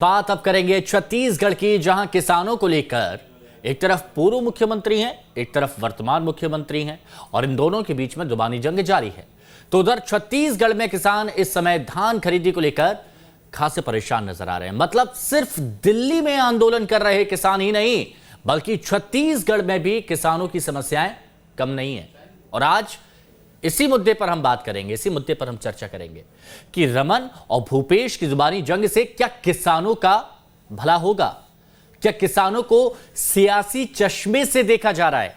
बात अब करेंगे छत्तीसगढ़ की, जहां किसानों को लेकर एक तरफ पूर्व मुख्यमंत्री हैं, एक तरफ वर्तमान मुख्यमंत्री हैं और इन दोनों के बीच में जुबानी जंग जारी है। तो उधर छत्तीसगढ़ में किसान इस समय धान खरीदी को लेकर खासे परेशान नजर आ रहे हैं। मतलब सिर्फ दिल्ली में आंदोलन कर रहे किसान ही नहीं, बल्कि छत्तीसगढ़ में भी किसानों की समस्याएं कम नहीं है। और आज इसी मुद्दे पर हम बात करेंगे, इसी मुद्दे पर हम चर्चा करेंगे कि रमन और भूपेश की जुबानी जंग से क्या किसानों का भला होगा, क्या किसानों को सियासी चश्मे से देखा जा रहा है,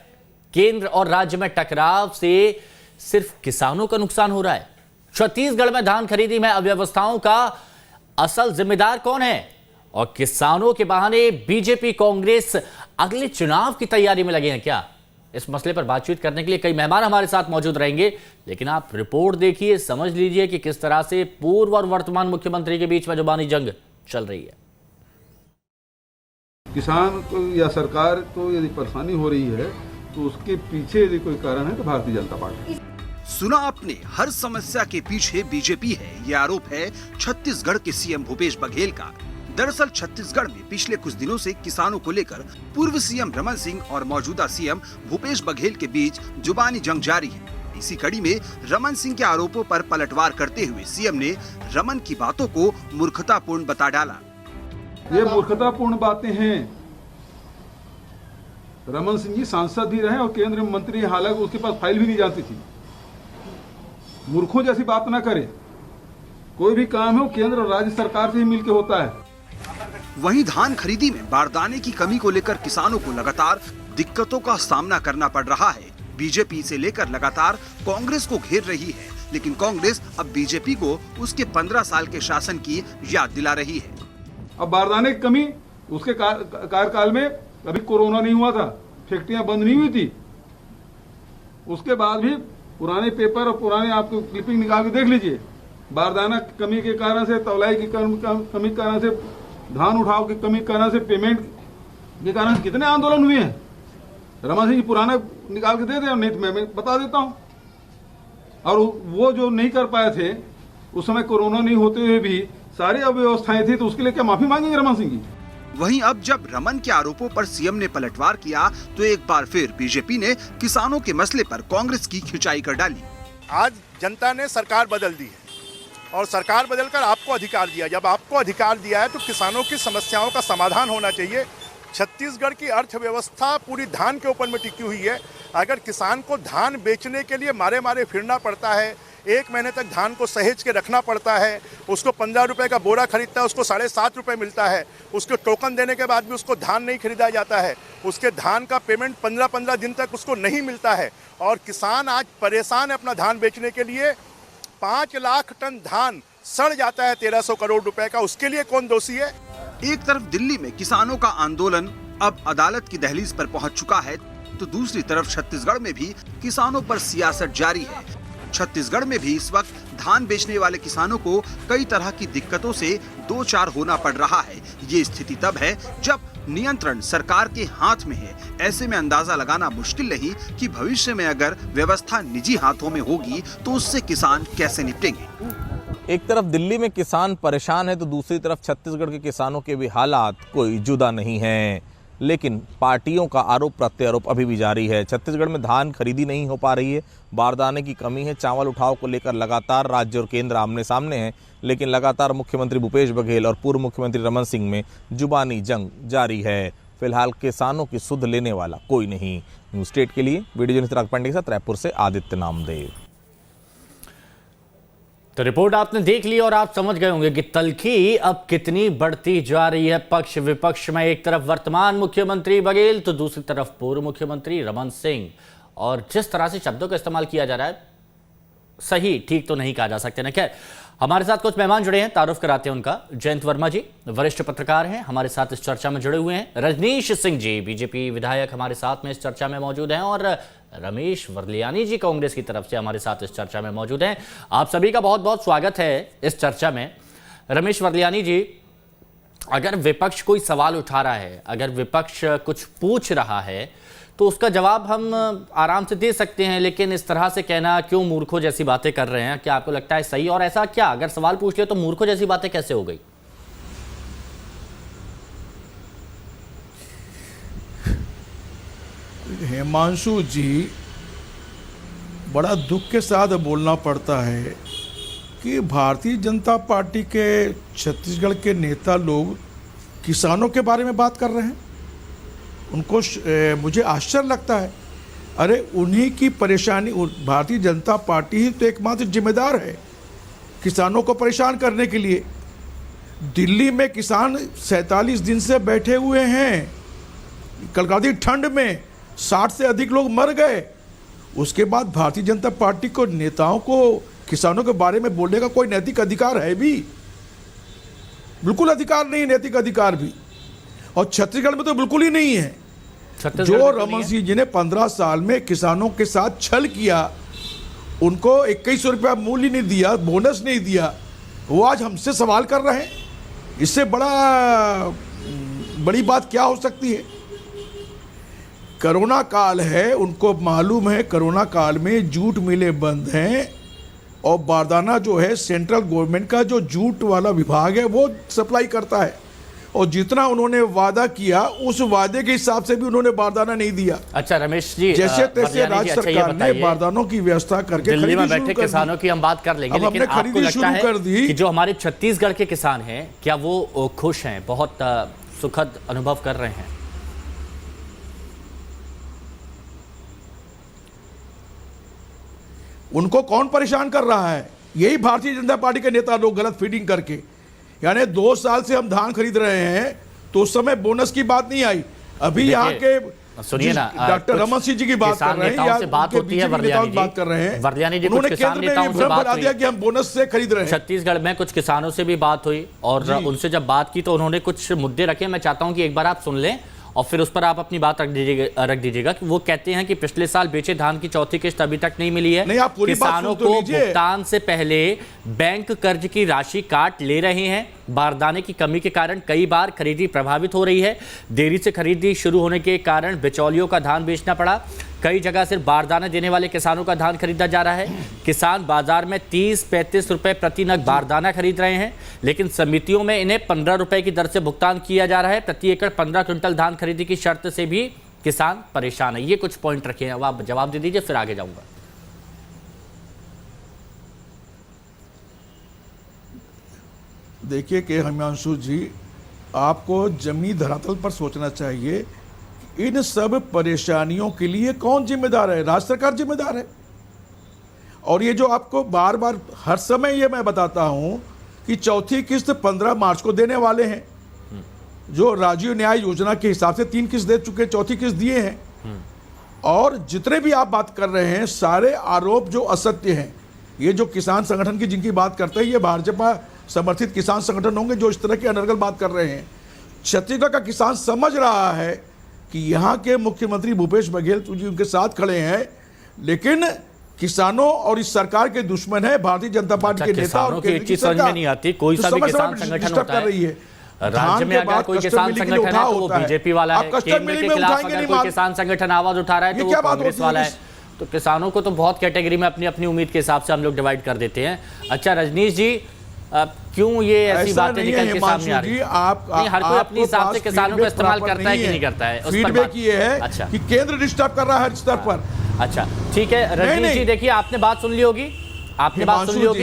केंद्र और राज्य में टकराव से सिर्फ किसानों का नुकसान हो रहा है। छत्तीसगढ़ में धान खरीदी में अव्यवस्थाओं का असल जिम्मेदार कौन है और किसानों के बहाने बीजेपी कांग्रेस अगले चुनाव की तैयारी में लगे हैं क्या? इस मसले पर बातचीत करने के लिए कई मेहमान हमारे साथ मौजूद रहेंगे, लेकिन आप रिपोर्ट देखिए, समझ लीजिए कि किस तरह से पूर्व और वर्तमान मुख्यमंत्री के बीच में जुबानी जंग चल रही है। किसान को या सरकार को यदि परेशानी हो रही है तो उसके पीछे यदि कोई कारण है तो भारतीय जनता पार्टी। सुना आपने, हर समस्या के पीछे बीजेपी है, ये आरोप है छत्तीसगढ़ के सीएम भूपेश बघेल का। दरअसल छत्तीसगढ़ में पिछले कुछ दिनों से किसानों को लेकर पूर्व सीएम रमन सिंह और मौजूदा सीएम भूपेश बघेल के बीच जुबानी जंग जारी है। इसी कड़ी में रमन सिंह के आरोपों पर पलटवार करते हुए सीएम ने रमन की बातों को मूर्खतापूर्ण बता डाला। ये मूर्खतापूर्ण बातें हैं। रमन सिंह जी सांसद भी रहे और केंद्रीय मंत्री, हालांकि उसके पास फाइल भी नहीं जाती थी। मूर्खों जैसी बात ना करे। कोई भी काम है वो केंद्र और राज्य सरकार से ही मिलकर होता है। वहीं धान खरीदी में बारदाने की कमी को लेकर किसानों को लगातार दिक्कतों का सामना करना पड़ रहा है। बीजेपी से लेकर लगातार कांग्रेस को घेर रही है, लेकिन कांग्रेस अब बीजेपी को उसके 15 साल के शासन की याद दिला रही है। अब बारदाने की कमी, उसके कार्यकाल में अभी कोरोना नहीं हुआ था, फैक्ट्रियां बंद नहीं हुई थी। उसके बाद भी पुराने पेपर और पुराने आपको क्लिपिंग निकाल के देख लीजिए। बारदाना की कमी के कारण से, तौलाई की कमी के कारण से, धान उठाव की कमी के कारण से, पेमेंट के कारण से कितने आंदोलन हुए हैं। रमन सिंह जी पुराना निकाल के दे दे, नहीं तो मैं बता देता हूं। और वो जो नहीं कर पाए थे उस समय, कोरोना नहीं होते हुए भी सारी अव्यवस्थाएं थी, तो उसके लिए क्या माफी मांगेंगे रमन सिंह जी? वहीं अब जब रमन के आरोपों पर सीएम ने पलटवार किया तो एक बार फिर बीजेपी ने किसानों के मसले पर कांग्रेस की खिंचाई कर डाली। आज जनता ने सरकार बदल दी है और सरकार बदलकर आपको अधिकार दिया। जब आपको अधिकार दिया है तो किसानों की समस्याओं का समाधान होना चाहिए। छत्तीसगढ़ की अर्थव्यवस्था पूरी धान के ऊपर में टिकी हुई है। अगर किसान को धान बेचने के लिए मारे मारे फिरना पड़ता है, 1 महीने तक धान को सहेज के रखना पड़ता है, उसको 15 रुपए का बोरा खरीदता है, उसको 7.5 रुपए मिलता है, उसको टोकन देने के बाद भी उसको धान नहीं खरीदा जाता है, उसके धान का पेमेंट 15-15 दिन तक उसको नहीं मिलता है और किसान आज परेशान है अपना धान बेचने के लिए। 5 लाख टन धान सड़ जाता है 1300 करोड़ रुपए का, उसके लिए कौन दोषी है? एक तरफ दिल्ली में किसानों का आंदोलन अब अदालत की दहलीज पर पहुंच चुका है, तो दूसरी तरफ छत्तीसगढ़ में भी किसानों पर सियासत जारी है। छत्तीसगढ़ में भी इस वक्त धान बेचने वाले किसानों को कई तरह की दिक्कतों से दो चार होना पड़ रहा है। ये स्थिति तब है जब नियंत्रण सरकार के हाथ में है। ऐसे में अंदाजा लगाना मुश्किल नहीं कि भविष्य में अगर व्यवस्था निजी हाथों में होगी तो उससे किसान कैसे निपटेंगे। एक तरफ दिल्ली में किसान परेशान है तो दूसरी तरफ छत्तीसगढ़ के किसानों के भी हालात कोई जुदा नहीं है, लेकिन पार्टियों का आरोप प्रत्यारोप अभी भी जारी है। छत्तीसगढ़ में धान खरीदी नहीं हो पा रही है, बारदाने की कमी है, चावल उठाव को लेकर लगातार राज्य और केंद्र आमने सामने हैं, लेकिन लगातार मुख्यमंत्री भूपेश बघेल और पूर्व मुख्यमंत्री रमन सिंह में जुबानी जंग जारी है। फिलहाल किसानों की सुध लेने वाला कोई नहीं। न्यूज स्टेट के लिए वीडियो जर्नलिस्ट चिराग पांडे के साथ रायपुर से आदित्य नामदेव। तो रिपोर्ट आपने देख ली और आप समझ गए होंगे कि तल्खी अब कितनी बढ़ती जा रही है पक्ष विपक्ष में। एक तरफ वर्तमान मुख्यमंत्री बघेल तो दूसरी तरफ पूर्व मुख्यमंत्री रमन सिंह, और जिस तरह से शब्दों का इस्तेमाल किया जा रहा है, सही ठीक तो नहीं कहा जा सकते ना। खैर, हमारे साथ कुछ मेहमान जुड़े हैं, तारुफ कराते हैं उनका। जयंत वर्मा जी वरिष्ठ पत्रकार हैं, हमारे साथ इस चर्चा में जुड़े हुए हैं। रजनीश सिंह जी बीजेपी विधायक हमारे साथ में इस चर्चा में मौजूद हैं और रमेश वर्लियानी जी कांग्रेस की तरफ से हमारे साथ इस चर्चा में मौजूद हैं। आप सभी का बहुत बहुत स्वागत है इस चर्चा में। रमेश वर्लियानी जी, अगर विपक्ष कोई सवाल उठा रहा है, अगर विपक्ष कुछ पूछ रहा है तो उसका जवाब हम आराम से दे सकते हैं, लेकिन इस तरह से कहना क्यों मूर्खों जैसी बातें कर रहे हैं, क्या आपको लगता है सही? और ऐसा क्या, अगर सवाल पूछ लिया तो मूर्खों जैसी बातें कैसे हो गई? हिमांशु जी, बड़ा दुख के साथ बोलना पड़ता है कि भारतीय जनता पार्टी के छत्तीसगढ़ के नेता लोग किसानों के बारे में बात कर रहे हैं। उनको मुझे आश्चर्य लगता है। अरे उन्हीं की परेशानी, भारतीय जनता पार्टी ही तो एकमात्र जिम्मेदार है किसानों को परेशान करने के लिए। दिल्ली में किसान 47 दिन से बैठे हुए हैं, कलकत्ता ठंड में 60 से अधिक लोग मर गए। उसके बाद भारतीय जनता पार्टी को, नेताओं को किसानों के बारे में बोलने का कोई नैतिक अधिकार है भी? बिल्कुल अधिकार नहीं, नैतिक अधिकार भी। और छत्तीसगढ़ में तो बिल्कुल ही नहीं है। जो रमन सिंह जी ने 15 साल में किसानों के साथ छल किया, उनको 2100 रुपया मूल्य नहीं दिया, बोनस नहीं दिया, वो आज हमसे सवाल कर रहे हैं। इससे बड़ी बात क्या हो सकती है? कोरोना काल है, उनको मालूम है कोरोना काल में जूट मिलें बंद हैं और बारदाना जो है सेंट्रल गवर्नमेंट का जो जूट वाला विभाग है वो सप्लाई करता है, और जितना उन्होंने वादा किया उस वादे के हिसाब से भी उन्होंने बारदाना नहीं दिया। अच्छा रमेश जी, जैसे तैसे राज्य सरकार ने बारदानों की व्यवस्था करके दिल्ली में बैठे किसानों की हम बात कर लेंगे, लेकिन आपको लगता है कि जो हमारे छत्तीसगढ़ के किसान हैं, क्या वो खुश हैं, बहुत सुखद अनुभव कर रहे हैं? उनको कौन परेशान कर रहा है? यही भारतीय जनता पार्टी के नेता लोग गलत फीडिंग करके। यानी 2 साल से हम धान खरीद रहे हैं तो उस समय बोनस की बात नहीं आई। अभी यहाँ के सुनिए ना, डॉक्टर रमन सिंह जी की बात कर रहे हैं, से बात होती है, बात कर रहे हैं, वर्लियानी जी, उन्होंने केंद्र में भी भ्रम बना दिया कि हम बोनस से खरीद रहे हैं। छत्तीसगढ़ में कुछ किसानों से भी बात हुई और उनसे जब बात की तो उन्होंने कुछ मुद्दे रखे। मैं चाहता हूं कि एक बार आप सुन लें और फिर उस पर आप अपनी बात रख दीजिएगा कि वो कहते हैं कि पिछले साल बेचे धान की चौथी किस्त अभी तक नहीं मिली है। किसानों को भुगतान से पहले बैंक कर्ज की राशि काट ले रहे हैं। बारदाने की कमी के कारण कई बार खरीदी प्रभावित हो रही है। देरी से खरीदी शुरू होने के कारण बिचौलियों का धान बेचना पड़ा। कई जगह सिर्फ बारदाना देने वाले किसानों का धान खरीदा जा रहा है। किसान बाजार में 30-35 रुपए प्रति नग बारदाना खरीद रहे हैं, लेकिन समितियों में इन्हें 15 रुपए की दर से भुगतान किया जा रहा है। प्रति एकड़ 15 क्विंटल धान खरीदी की शर्त से भी किसान परेशान है। ये कुछ पॉइंट रखे हैं, अब आप जवाब दे दीजिए, फिर आगे जाऊंगा। देखिए कि हिमांशु जी, आपको जमीनी धरातल पर सोचना चाहिए। इन सब परेशानियों के लिए कौन जिम्मेदार है? राज्य सरकार जिम्मेदार है। और ये जो आपको बार बार हर समय ये मैं बताता हूं कि चौथी किस्त 15 मार्च को देने वाले हैं। जो राजीव न्याय योजना के हिसाब से 3 किस्त दे चुके, चौथी किस्त दिए हैं। और जितने भी आप बात कर रहे हैं सारे आरोप जो असत्य हैं। ये जो किसान संगठन की जिनकी बात करते हैं, ये भाजपा समर्थित किसान संगठन होंगे जो इस तरह की अनर्गल बात कर रहे हैं। छत्तीसगढ़ का किसान समझ रहा है कि यहाँ के मुख्यमंत्री भूपेश बघेल जी उनके साथ खड़े हैं, लेकिन किसानों और इस सरकार के दुश्मन है भारतीय जनता पार्टी के नेता और केंद्र की सरकार। समझ में नहीं आती, कोई सा भी किसान संगठन होता है, रही है राज्य में अगर कोई किसान संगठन है तो वो बीजेपी वाला है, केंद्र के खिलाफ अगर कोई किसान संगठन आवाज उठा रहा है तो वो कांग्रेस वाला है। तो किसानों को तो बहुत कैटेगरी में अपनी अपनी उम्मीद के हिसाब से हम लोग डिवाइड कर देते हैं। अच्छा रजनीश जी, क्यों ये ऐसी बातें निकल के सामने आ रही है? नहीं, हर कोई अपने हिसाब से किसानों को इस्तेमाल करता है कि नहीं करता है, उस पर बात ये है कि केंद्र डिस्टर्ब कर रहा है हर स्तर पर। अच्छा ठीक है रजनीश जी, देखिए आपने बात सुन ली होगी,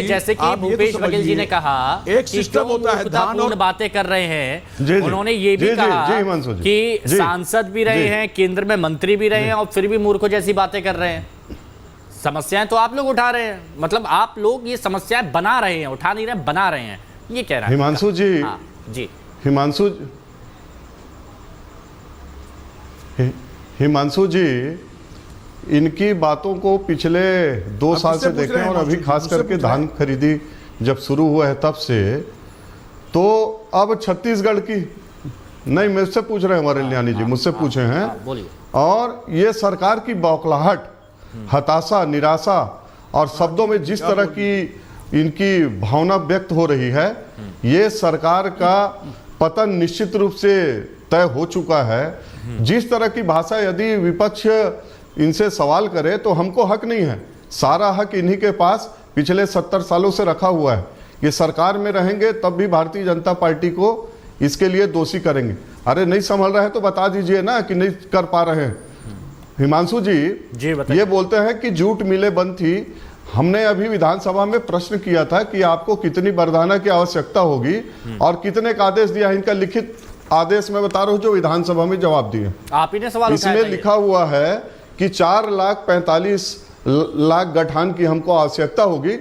जैसे कि भूपेश बघेल जी ने कहा एक सिस्टम होता है, धान और बातें कर रहे हैं। उन्होंने ये भी कहा कि सांसद भी रहे हैं, केंद्र में मंत्री भी रहे हैं और फिर भी मूर्खों जैसी बातें कर रहे हैं। समस्याएं तो आप लोग उठा रहे हैं, मतलब आप लोग ये समस्याएं बना रहे हैं, उठा नहीं रहे, बना रहे हैं, ये कह रहा है हिमांशु जी। जी हिमांशु जी, इनकी बातों को पिछले 2 साल से देखें और अभी खास करके धान खरीदी जब शुरू हुआ है तब से, तो अब छत्तीसगढ़ की नहीं, मुझसे पूछ रहे हैं वर्लियानी जी, मुझसे पूछे हैं। और ये सरकार की बौखलाहट, हताशा, निराशा और शब्दों में जिस तरह की इनकी भावना व्यक्त हो रही है, ये सरकार का पतन निश्चित रूप से तय हो चुका है। जिस तरह की भाषा यदि विपक्ष इनसे सवाल करे तो हमको हक नहीं है, सारा हक इन्हीं के पास पिछले 70 सालों से रखा हुआ है। ये सरकार में रहेंगे तब भी भारतीय जनता पार्टी को इसके लिए दोषी करेंगे। अरे नहीं संभल रहे हैं तो बता दीजिए ना कि नहीं कर पा रहे हैं। हिमांशु जी जी बताइए। ये बोलते हैं कि जूट मिलें बंद थी। हमने अभी विधानसभा में प्रश्न किया था कि आपको कितनी बरदाना की आवश्यकता होगी और कितने का आदेश दिया है। इनका लिखित आदेश मैं बता रहा हूं जो विधानसभा में जवाब दिए। आप ही ने सवाल उठाया इसमें था ये। लिखा हुआ है कि 4,45,00,000 गठान की हमको आवश्यकता होगी।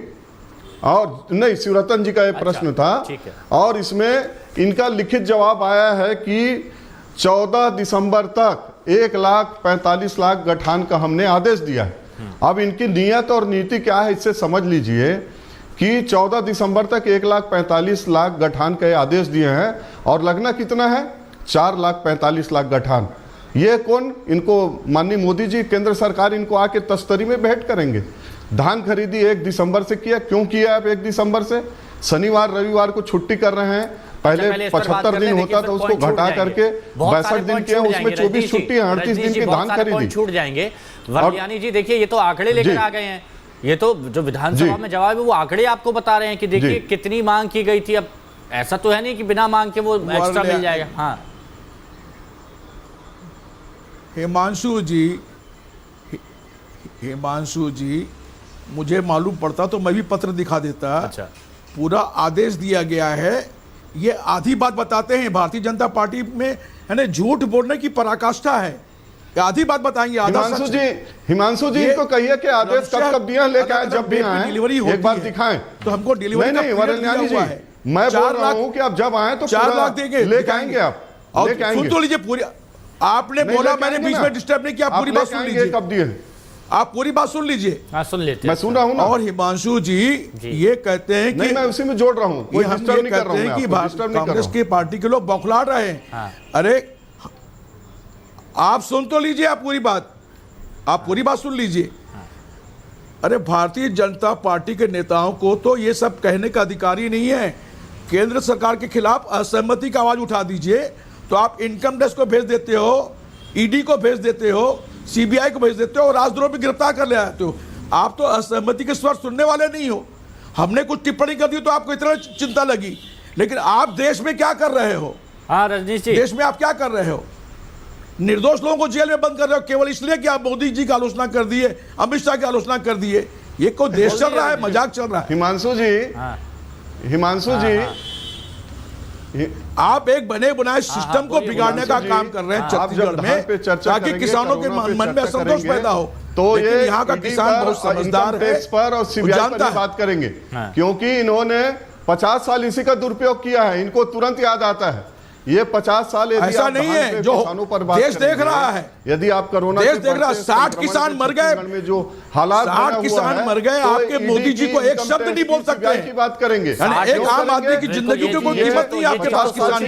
और नहीं, शिवरतन जी का ये प्रश्न था। ठीक है। और इसमें इनका लिखित जवाब आया है कि 14 दिसंबर तक 1,45,00,000 गठान का हमने आदेश दिया है। अब इनकी नियत और नीति क्या है इससे समझ लीजिए कि 14 दिसंबर तक 1,45,00,000 गठान के आदेश दिए हैं और लगना कितना है 4,45,00,000 गठान। ये कौन इनको माननीय मोदी जी केंद्र सरकार इनको आके तस्तरी में भेंट करेंगे। धान खरीदी 1 दिसंबर से किया। क्यों किया आप 1 दिसंबर से? शनिवार रविवार को छुट्टी कर रहे हैं। पहले 75 दिन होता था उसको घटा करके 62 दिन किया। उसमें 24 छुट्टी 38 दिन की धान खरीदी छूट जाएंगे। वरयानी जी देखिए ये तो आंकड़े लेकर आ गए हैं। ये तो जो विधानसभा में जवाब है वो आंकड़े आपको बता रहे हैं कि देखिए कितनी मांग की गई थी। अब ऐसा तो है नहीं कि बिना मांग के वो एक्स्ट्रा मिल जाएगा। हाँ हिमांशु जी मुझे मालूम पड़ता तो मैं भी पत्र दिखा देता। अच्छा। पूरा आदेश दिया गया है। ये आधी बात बताते हैं भारतीय जनता पार्टी में, है ना, झूठ बोलने की पराकाष्ठा है। आधी बात बताएंगे, आधा सच। हिमांशु जी इनको कहिए कि आदेश कब दिया लेके आए, जब भी आए डिलीवरी एक बार दिखाएं तो हमको डिलीवरी नहीं वरयानी जी मैं बोल रहा हूं कि आप जब आए तो 4 लाख देंगे, लेके आएंगे आप लेके आएंगे। सुन तो लीजिए पूरी। आपने बोला मैंने बीच में डिस्टर्ब नहीं किया। पूरी बात सुन लीजिए। कब दिए आप पूरी बात सुन लीजिए। हाँ सुन लेते मैं सुन रहा हूं ना। और हिमांशु जी ये कहते हैं कि नहीं मैं उसी में जोड़ रहा हूं, कोई डिस्टर्ब नहीं कर रहा हूं मैं, कि कांग्रेस की पार्टी के लोग बौखला रहे हैं। हाँ। अरे आप सुन तो लीजिए, आप पूरी बात सुन लीजिए। अरे भारतीय जनता पार्टी के नेताओं को तो ये सब कहने का अधिकार ही नहीं है। केंद्र सरकार के खिलाफ असहमति का आवाज उठा दीजिए तो आप इनकम टैक्स को भेज देते हो, ईडी को भेज देते हो, सीबीआई को भेज देते हो और राजद्रोह भी गिरफ्तार कर ले आते हो। आप तो असहमति के स्वर सुनने वाले नहीं हो। हमने कुछ टिप्पणी कर दी तो आपको इतना चिंता लगी, लेकिन आप देश में क्या कर रहे हो? हाँ रजनीश जी, देश में आप क्या कर रहे हो? निर्दोष लोगों को जेल में बंद कर रहे हो केवल इसलिए कि आप मोदी जी की आलोचना कर दिए, अमित शाह की आलोचना कर दिए। ये कोई देश चल रहा है? मजाक चल रहा है? हिमांशु जी आप एक बने बनाए सिस्टम को बिगाड़ने का काम कर रहे हैं छत्तीसगढ़ में, ताकि किसानों के मन में असंतोष पैदा हो। तो ये यहाँ का किसान बहुत समझदार है, पर और सीबीआई पर बात करेंगे क्योंकि इन्होंने 50 साल इसी का दुरुपयोग किया है। इनको तुरंत याद आता है। ये 50 साल ऐसा नहीं है जो देश देख रहा है। यदि आप कोरोना देश देख रहा है, 60 किसान मर गए में जो हालात 60 किसान मर गए। आपके मोदी जी को एक शब्द नहीं बोल सकते की बात करेंगे। एक आम आदमी की जिंदगी की कोई कीमत नहीं आपके पास। किसान की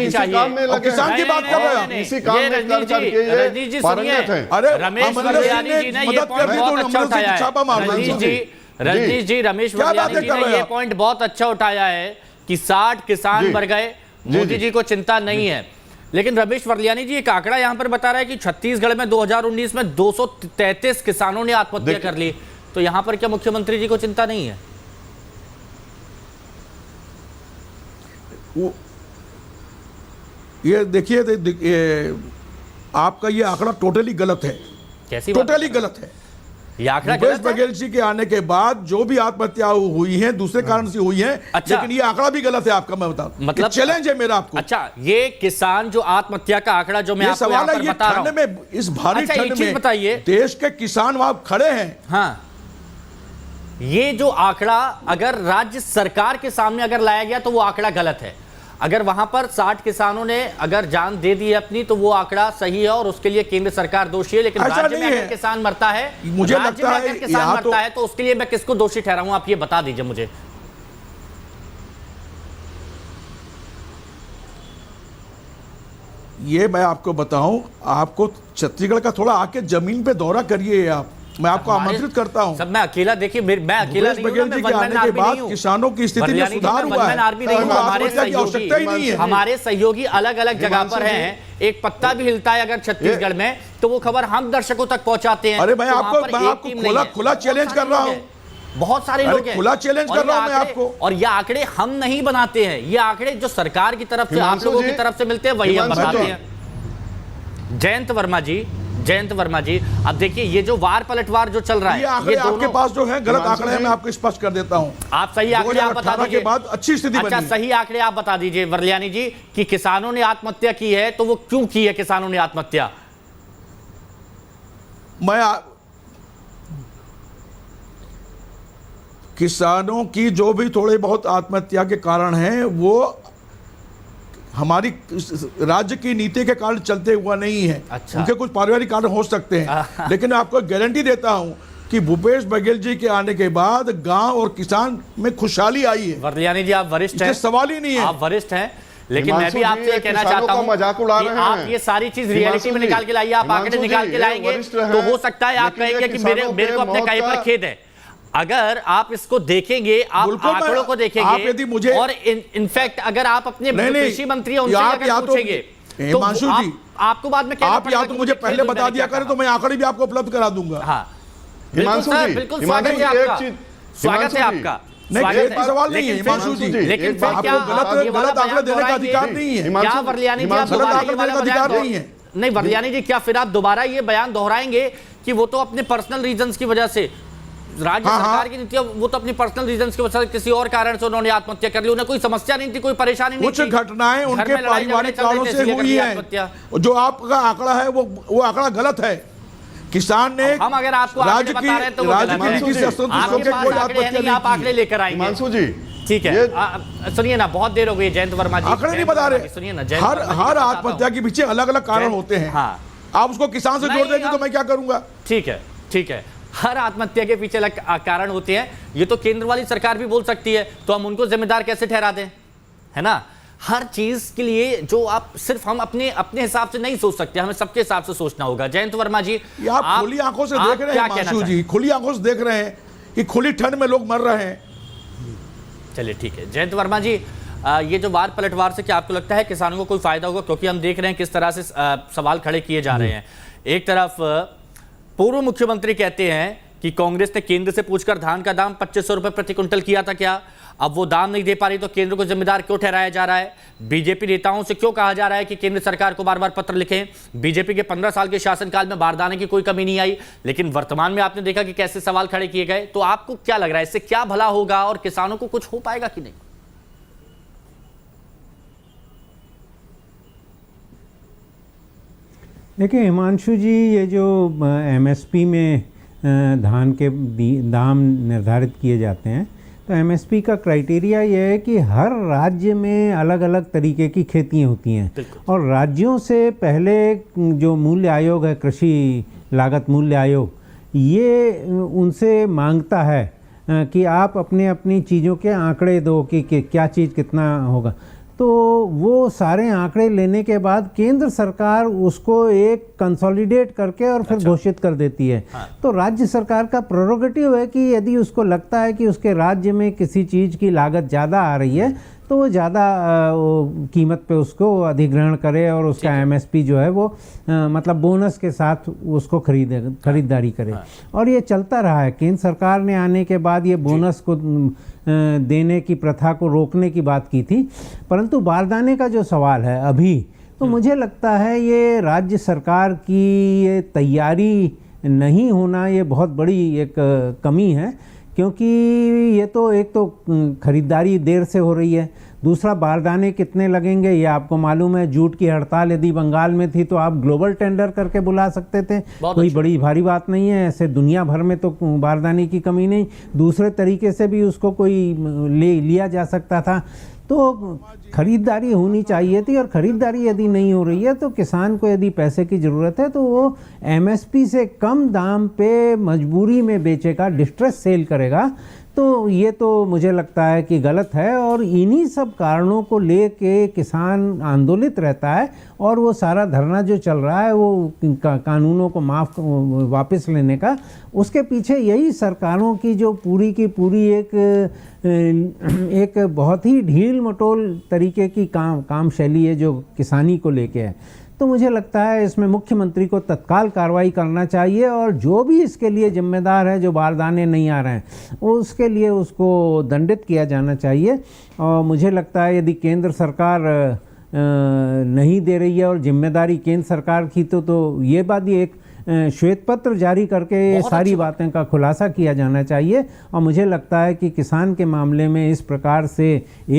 किसान की बात कर रहे हैं। इसी काम में कर करके ये पारंगत हैं। अरे रमेश वरयानी जी ने ये पॉइंट बहुत अच्छा उठाया है। रजनीश जी रमेश वरयानी जी ने ये पॉइंट बहुत अच्छा उठाया है कि 60 किसान मर गए, मोदी जी को चिंता नहीं है। लेकिन रमेश वरयानी जी एक आंकड़ा यहां पर बता रहा है कि छत्तीसगढ़ में 2019 में 233 किसानों ने आत्महत्या कर ली। तो यहां पर क्या मुख्यमंत्री जी को चिंता नहीं है? ये देखिए आपका ये आंकड़ा टोटली गलत है। कैसी टोटली गलत है। ये आंकड़ा भूपेश गलत है? बघेल जी के आने के बाद जो भी आत्महत्या हुई है दूसरे कारण से हुई है। अच्छा। लेकिन ये आंकड़ा भी गलत है आपका, मैं बता मतलब चैलेंज है मेरा आपको। अच्छा, ये किसान जो आत्महत्या का आंकड़ा जो मैं आपको सवाल है, पर ये बता रहा ठंड हूं। में, इस भारी अच्छा, ठंड में बताइए, देश के किसान वहां खड़े हैं। हाँ, ये जो आंकड़ा अगर राज्य सरकार के सामने अगर लाया गया तो वो आंकड़ा गलत है। अगर वहां पर 60 किसानों ने अगर जान दे दी है अपनी तो वो आंकड़ा सही है और उसके लिए केंद्र सरकार दोषी है। लेकिन राज्य में अगर किसान मरता है, मुझे लगता है किसान मरता है तो उसके लिए मैं किसको दोषी ठहराऊं? आप ये बता दीजिए मुझे। ये मैं आपको बताऊं, आपको छत्तीसगढ़ का थोड़ा आके जमीन पे दौरा करिए आप। मैं आपको आमंत्रित करता हूं। सब मैं अकेला, देखिए मैं अकेला नहीं हूं, मैं वन मैन आर्मी नहीं हूं। किसानों की स्थिति में सुधार हुआ है। हमारे सहयोगी अलग अलग जगह पर हैं। एक पत्ता भी हिलता है अगर छत्तीसगढ़ में तो वो खबर हम दर्शकों तक पहुंचाते हैं। अरे मैं आपको खुला चैलेंज कर रहा हूं। बहुत सारे लोग हैं, खुला चैलेंज कर रहा हूं मैं आपको। और ये आंकड़े हम नहीं बनाते हैं, ये आंकड़े जो सरकार की तरफ से, आप लोगों की तरफ से मिलते हैं वही हम बताते हैं। जयंत वर्मा जी, जयंत वर्मा जी, अब देखिए ये जो वार पलटवार जो चल रहा है, ये आंकड़े आपके पास जो है गलत आंकड़े हैं, मैं आपको स्पष्ट कर देता हूं। आप सही आंकड़े आप बता दीजिए। के बाद अच्छी स्थिति अच्छा, बनी। सही आंकड़े आप बता दीजिए वरल्यानी जी कि किसानों ने आत्महत्या की है, तो वो क्यों की है किसानों ने आत्महत्या? किसानों की जो भी थोड़े बहुत आत्महत्या के कारण हैं वो हमारी राज्य की नीति के कारण चलते हुआ नहीं है। अच्छा। उनके कुछ पारिवारिक कारण हो सकते हैं, लेकिन आपको गारंटी देता हूं कि भूपेश बघेल जी के आने के बाद गांव और किसान में खुशहाली आई है। वरल्यानी जी, आप वरिष्ठ हैं, सवाल ही नहीं है। आप वरिष्ठ हैं, लेकिन मैं भी आपसे कहना चाहता हूं कि आप ये सारी चीज रियलिटी में निकाल के लाइए। आप आंकड़े निकाल के लाएंगे तो हो सकता है आप कहेंगे कि मेरे को अपने कहे पर खेद है। अगर आप इसको देखेंगे, आप आंकड़ों को देखेंगे, आप यदि मुझे और इनफैक्ट अगर आप अपने कृषि मंत्री हैं उनसे अगर पूछेंगे तो आपको बाद में आप या तो मुझे पहले बता दिया करें तो मैं आंकड़े भी आपको उपलब्ध करा दूंगा। हाँ बिल्कुल, स्वागत है आपका, स्वागत है आपका। नहीं, सवाल नहीं है हिमांशु जी, लेकिन फिर क्या गलत आंकड़े देने का अधिकार नहीं है। क्या वरल्यानी जी आप दोबारा ये वाला अधिकार नहीं है? नहीं वरल्यानी जी, क्या फिर आप दोबारा ये बयान दोहराएंगे कि वो तो अपने पर्सनल रीजंस की वजह से, राज्य सरकार की नीति, वो तो अपनी पर्सनल रीजंस की वजह से किसी और कारण से उन्होंने आत्महत्या कर ली, उन्हें कोई समस्या नहीं थी, कोई परेशानी नहीं थी, कुछ घटनाएं उनके पारिवारिक कारणों से हुई हैं। जो आपका आंकड़ा है वो आंकड़ा गलत है। किसान ने, हम अगर आपको राज्य की नीति से असंतुष्ट होकर कोई आत्महत्या नहीं, आप आंकड़े लेकर आएंगे हिमांशु जी, ठीक है। सुनिए ना, बहुत देर हो गई जयंत वर्मा जी, आंकड़े नहीं बता रहे। सुनिए ना, हर आत्महत्या के पीछे अलग अलग कारण होते हैं। आप उसको किसान से जोड़ देंगे तो मैं क्या करूंगा? ठीक है, ठीक है, हर आत्महत्या के पीछे अलग कारण होते हैं, ये तो केंद्र वाली सरकार भी बोल सकती है, तो हम उनको जिम्मेदार कैसे ठहरा दें, है ना? हर चीज के लिए जो आप सिर्फ हम अपने हिसाब से नहीं सोच सकते, हमें सबके हिसाब से सोचना होगा। जयंत वर्मा जी, आप खुली आंखों से देख रहे हैं हिमांशु जी, खुली आंखों से देख रहे हैं कि खुली ठंड में लोग मर रहे हैं। चलिए ठीक है जयंत वर्मा जी, ये जो वार पलटवार से क्या आपको लगता है किसानों को कोई फायदा होगा? क्योंकि हम देख रहे हैं किस तरह से सवाल खड़े किए जा रहे हैं। एक तरफ पूर्व मुख्यमंत्री कहते हैं कि कांग्रेस ने केंद्र से पूछकर धान का दाम 2500 रुपए प्रति क्विंटल किया था, क्या अब वो दाम नहीं दे पा रही तो केंद्र को जिम्मेदार क्यों ठहराया जा रहा है? बीजेपी नेताओं से क्यों कहा जा रहा है कि केंद्र सरकार को बार बार पत्र लिखें? बीजेपी के 15 साल के शासनकाल में बारदाने की कोई कमी नहीं आई, लेकिन वर्तमान में आपने देखा कि कैसे सवाल खड़े किए गए। तो आपको क्या लग रहा है, इससे क्या भला होगा और किसानों को कुछ हो पाएगा कि नहीं? देखिए हिमांशु जी, ये जो एमएसपी में धान के दाम निर्धारित किए जाते हैं, तो एमएसपी का क्राइटेरिया ये है कि हर राज्य में अलग अलग तरीके की खेतियाँ होती हैं, और राज्यों से पहले जो मूल्य आयोग है, कृषि लागत मूल्य आयोग, ये उनसे मांगता है कि आप अपनी चीज़ों के आंकड़े दो कि क्या चीज़ कितना होगा। तो वो सारे आंकड़े लेने के बाद केंद्र सरकार उसको एक कंसोलिडेट करके और फिर घोषित कर देती है। तो राज्य सरकार का प्रेरोगेटिव है कि यदि उसको लगता है कि उसके राज्य में किसी चीज़ की लागत ज़्यादा आ रही है तो वो ज़्यादा कीमत पे उसको अधिग्रहण करे और उसका एमएसपी जो है वो मतलब बोनस के साथ उसको खरीदारी करे। और ये चलता रहा है। केंद्र सरकार ने आने के बाद ये बोनस को देने की प्रथा को रोकने की बात की थी, परंतु बारदाने का जो सवाल है अभी, तो मुझे लगता है ये राज्य सरकार की ये तैयारी नहीं होना ये बहुत बड़ी एक कमी है, क्योंकि ये तो एक तो खरीदारी देर से हो रही है, दूसरा बारदाने कितने लगेंगे ये आपको मालूम है। जूट की हड़ताल यदि बंगाल में थी तो आप ग्लोबल टेंडर करके बुला सकते थे, कोई बड़ी भारी बात नहीं है। ऐसे दुनिया भर में तो बारदाने की कमी नहीं, दूसरे तरीके से भी उसको कोई लिया जा सकता था। तो खरीदारी होनी चाहिए थी, और ख़रीदारी यदि नहीं हो रही है तो किसान को यदि पैसे की ज़रूरत है तो वो एमएसपी से कम दाम पे मजबूरी में बेचेगा, डिस्ट्रेस सेल करेगा। तो ये तो मुझे लगता है कि गलत है, और इन्हीं सब कारणों को लेके किसान आंदोलित रहता है। और वो सारा धरना जो चल रहा है वो कानूनों को वापस लेने का, उसके पीछे यही सरकारों की जो पूरी की पूरी एक बहुत ही ढील मटोल तरीके की काम शैली है जो किसानी को लेके है। तो मुझे लगता है इसमें मुख्यमंत्री को तत्काल कार्रवाई करना चाहिए, और जो भी इसके लिए जिम्मेदार है, जो बारदाने नहीं आ रहे हैं, उसके लिए उसको दंडित किया जाना चाहिए। और मुझे लगता है यदि केंद्र सरकार नहीं दे रही है और जिम्मेदारी केंद्र सरकार की, तो ये बात भी एक श्वेत पत्र जारी करके ये सारी बातें का खुलासा किया जाना चाहिए। और मुझे लगता है कि किसान के मामले में इस प्रकार से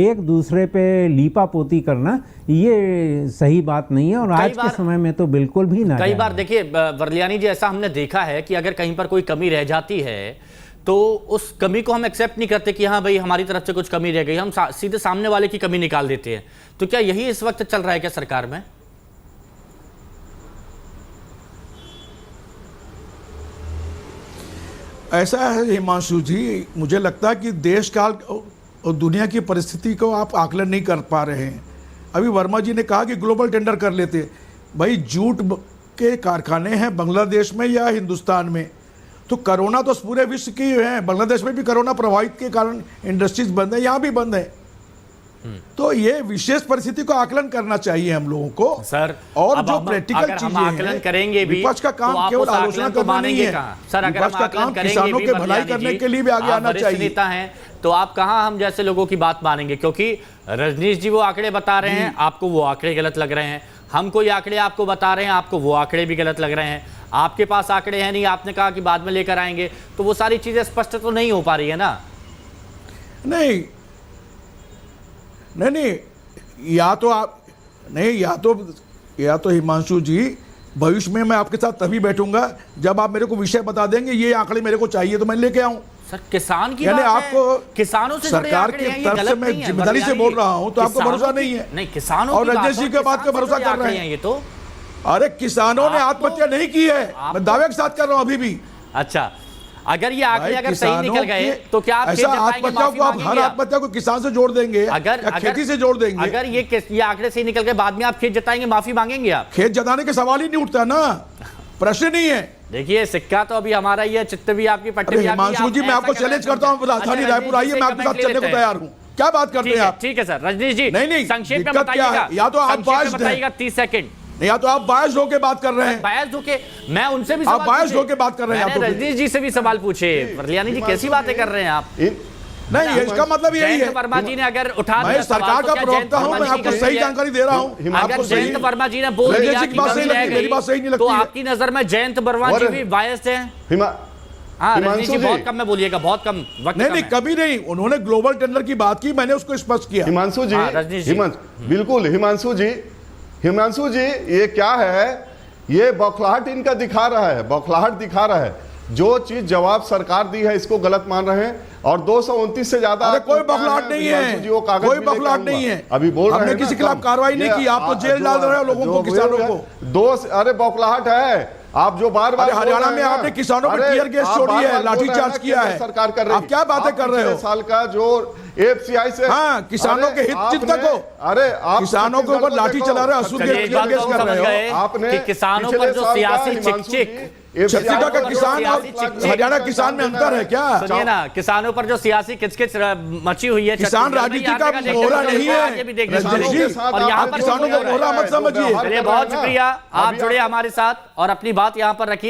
एक दूसरे पे लीपापोती करना ये सही बात नहीं है, और आज के समय में तो बिल्कुल भी ना। कई बार देखिए वर्लियानी जी, ऐसा हमने देखा है कि अगर कहीं पर कोई कमी रह जाती है तो उस कमी को हम एक्सेप्ट नहीं करते कि हाँ भाई हमारी तरफ से कुछ कमी रह गई, हम सीधे सामने वाले की कमी निकाल देते हैं। तो क्या यही इस वक्त चल रहा है क्या सरकार में? ऐसा है हिमांशु जी, मुझे लगता है कि देश काल और दुनिया की परिस्थिति को आप आकलन नहीं कर पा रहे हैं। अभी वर्मा जी ने कहा कि ग्लोबल टेंडर कर लेते। भाई जूट के कारखाने हैं बांग्लादेश में या हिंदुस्तान में, तो कोरोना तो पूरे विश्व की है, बांग्लादेश में भी कोरोना प्रभावित के कारण इंडस्ट्रीज बंद है, यहाँ भी बंद है। तो ये विशेष परिस्थिति को आकलन करना चाहिए हम लोगों को सर। और जो प्रैक्टिकल चीजें आकलन करेंगे भी, विपक्ष का काम केवल आलोचना करना नहीं है सर। अगर विपक्ष का काम किसानों के भलाई करने के लिए भी आगे आना चाहिए। नेता हैं तो आप कहां हम जैसे लोगों की बात मानेंगे? क्योंकि रजनीश जी वो आंकड़े बता रहे हैं, आपको वो आंकड़े गलत लग रहे हैं। हम कोई आंकड़े आपको बता रहे हैं, आपको वो आंकड़े भी गलत लग रहे हैं। आपके पास आंकड़े हैं नहीं, आपने कहा कि बाद में लेकर आएंगे, तो वो सारी चीजें स्पष्ट तो नहीं हो पा रही है ना। नहीं, या तो आप नहीं, या तो हिमांशु जी भविष्य में मैं आपके साथ तभी बैठूंगा जब आप मेरे को विषय बता देंगे ये आंकड़े मेरे को चाहिए तो मैं लेके आऊं। सर किसान की यानी बात आपको है, किसानों से सरकार की तरफ से मैं जिम्मेदारी से बोल रहा हूं, तो आपको भरोसा नहीं है। नहीं, किसानों और रजनीश जी के बात का भरोसा कर रहे हैं ये तो। अरे किसानों ने आत्महत्या नहीं की है, मैं दावे के साथ कर रहा हूं अभी भी। अच्छा, अगर ये आंकड़े अगर सही निकल गए तो क्या आप ऐसा आत्महत्या को आप हर आत्महत्या को किसान से जोड़ देंगे, अगर खेती से जोड़ देंगे? अगर ये आंकड़े सही निकल गए बाद में आप खेत जताएंगे, माफी मांगेंगे आप? खेत जताने के सवाल ही नहीं उठता ना, प्रश्न नहीं है। देखिए सिक्का तो अभी हमारा ही है, चित्त भी आपकी, पट्टी भी आपकी। हिमांशु जी मैं आपको चैलेंज करता हूं, राजधानी रायपुर आइए, मैं आपके साथ चलने को तैयार हूं। क्या बात करते हैं आप? ठीक है सर। रजनीश जी नहीं, संक्षेप में बताइएगा, या तो आप बायस्ड बताइएगा 30 सेकंड, या तो आप बायस्ड होके बात कर रहे हैं। बायस्ड होके मैं उनसे भी आप बायस्ड होके बात कर रहे हैं। मैंने रजनीश जी से भी सवाल पूछे। वर्लियानी जी कैसी बातें कर रहे हैं आप? नहीं, इसका मतलब यही है। जयंत वर्मा जी ने अगर उठा मैं सरकार का प्रवक्ता हूं, मैं आपको सही जानकारी दे रहा हूं। अगर जयंत वर्मा जी ने बोल दिया कि मेरी बात सही नहीं लगती, तो आपकी नजर में जयंत वर्मा जी भी बायस्ड हैं? हाँ रजनीश जी बहुत कम में बोलिएगा, बहुत कम वक्त। नहीं, कभी नहीं। उन्होंने ग्लोबल टेंडर की बात की, मैंने उसको स्पष्ट किया। हिमांशु जी, बिल्कुल हिमांशु जी ये क्या है, ये बौखलाहट इनका दिखा रहा है, बौखलाहट दिखा रहा है। जो चीज जवाब सरकार दी है इसको गलत मान रहे हैं, और 229 से ज्यादा। अरे कोई बौखलाहट नहीं है, कोई बौखलाहट नहीं है। अभी बोल रहे हैं, हमने किसी के खिलाफ कार्रवाई नहीं की, आप तो जेल डाल रहे हो लोगों को, किसानों को। अरे बौखलाहट है, आप जो बार-बार हरियाणा में आपने किसानों पर टियर गैस छोड़ी है, लाठीचार्ज किया है, सरकार कर रही है। आप क्या बातें कर रहे हो? साल का जो एफसीआई से, हाँ, किसानों के हित चिंतक हो। अरे आप किसानों के ऊपर लाठी चला रहे हो, असूल गैस कर रहे हो। आपने किसानों पर जो सियासी चिकचिक, छत्तीसगढ़ का किसान और हरियाणा किसान में अंतर है क्या? सुनिए ना, किसानों पर जो सियासी किचकिच मची हुई है, किसान राजनीति का मोहरा नहीं है। और यहाँ पर किसानों को मोहरा मत समझिए। बहुत शुक्रिया, आप जुड़े हमारे साथ और अपनी बात यहाँ पर रखिए।